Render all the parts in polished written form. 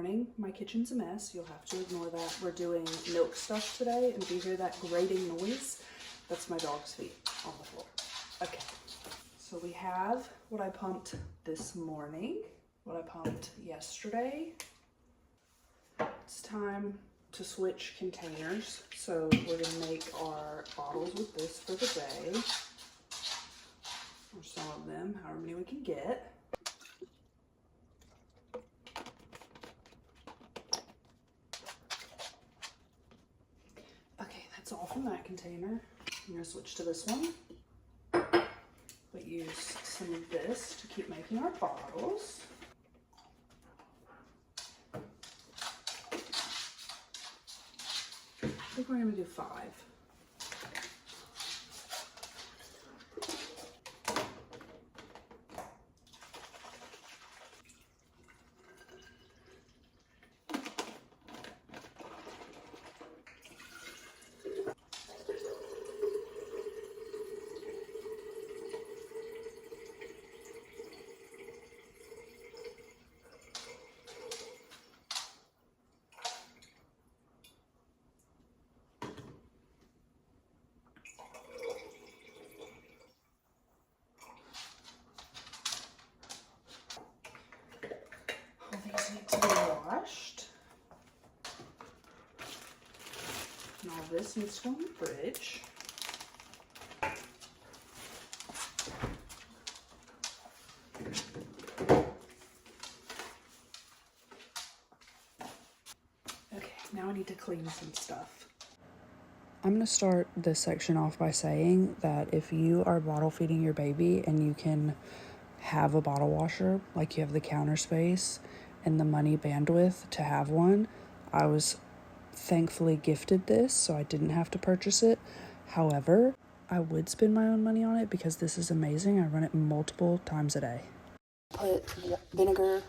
morning. My kitchen's a mess. You'll have to ignore that. We're doing milk stuff today, and if you hear that grating noise, that's my dog's feet on the floor. Okay, so we have what I pumped this morning, what I pumped yesterday. It's time to switch containers. So we're gonna make our bottles with this for the day, or some of them, however many we can get. That's all from that container. I'm gonna switch to this one, but use some of this to keep making our bottles. I think we're gonna do 5. These need to be washed. And all this needs to go in the fridge. Okay, now I need to clean some stuff. I'm going to start this section off by saying that if you are bottle feeding your baby and you can have a bottle washer, like you have the counter space and the money bandwidth to have one, I was thankfully gifted this, so I didn't have to purchase it. However, I would spend my own money on it because this is amazing. I run it multiple times a day. Put vinegar,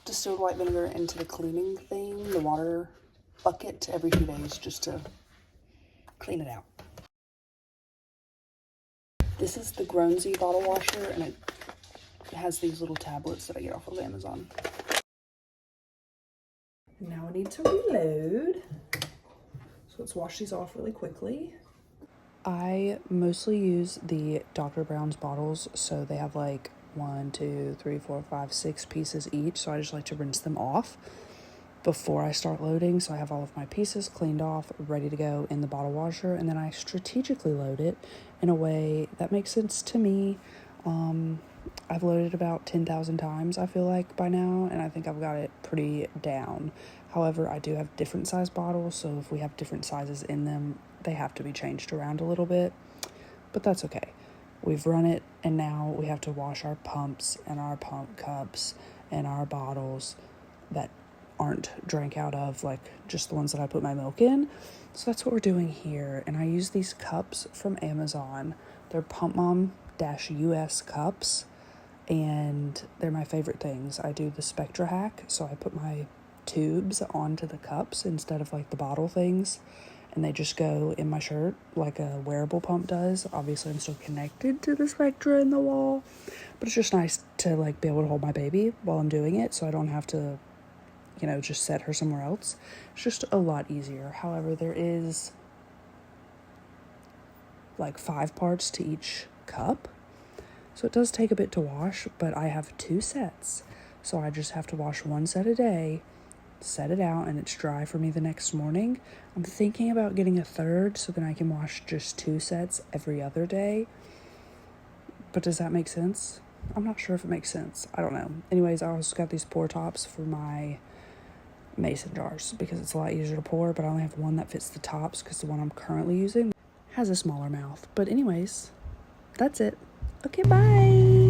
distilled white vinegar, into the cleaning thing, the water bucket, every 2 days just to clean it out. This is the Groansy bottle washer, and it has these little tablets that I get off of Amazon. Now I need to reload. So let's wash these off really quickly. I mostly use the Dr. Brown's bottles, so they have like 1, 2, 3, 4, 5, 6 pieces each. So I just like to rinse them off before I start loading. So I have all of my pieces cleaned off, ready to go in the bottle washer, and then I strategically load it in a way that makes sense to me. I've loaded about 10,000 times, I feel like, by now, and I think I've got it pretty down. However, I do have different size bottles, so if we have different sizes in them, they have to be changed around a little bit, but that's okay. We've run it, and now we have to wash our pumps and our pump cups and our bottles that aren't drank out of, like just the ones that I put my milk in. So that's what we're doing here, and I use these cups from Amazon. They're Pump Mom-US cups, and they're my favorite things. I do the Spectra hack, so I put my tubes onto the cups instead of like the bottle things, and they just go in my shirt like a wearable pump does. Obviously I'm still connected to the Spectra in the wall, but it's just nice to like be able to hold my baby while I'm doing it, so I don't have to, you know, just set her somewhere else. It's just a lot easier. However, there is like 5 parts to each cup, so it does take a bit to wash, but I have 2 sets, so I just have to wash 1 set a day, set it out, and it's dry for me the next morning. I'm thinking about getting a 3rd so then I can wash just 2 sets every other day, but does that make sense? I'm not sure if it makes sense. I don't know. Anyways, I also got these pour tops for my mason jars because it's a lot easier to pour, but I only have one that fits the tops because the one I'm currently using has a smaller mouth. But anyways, that's it. Okay, bye.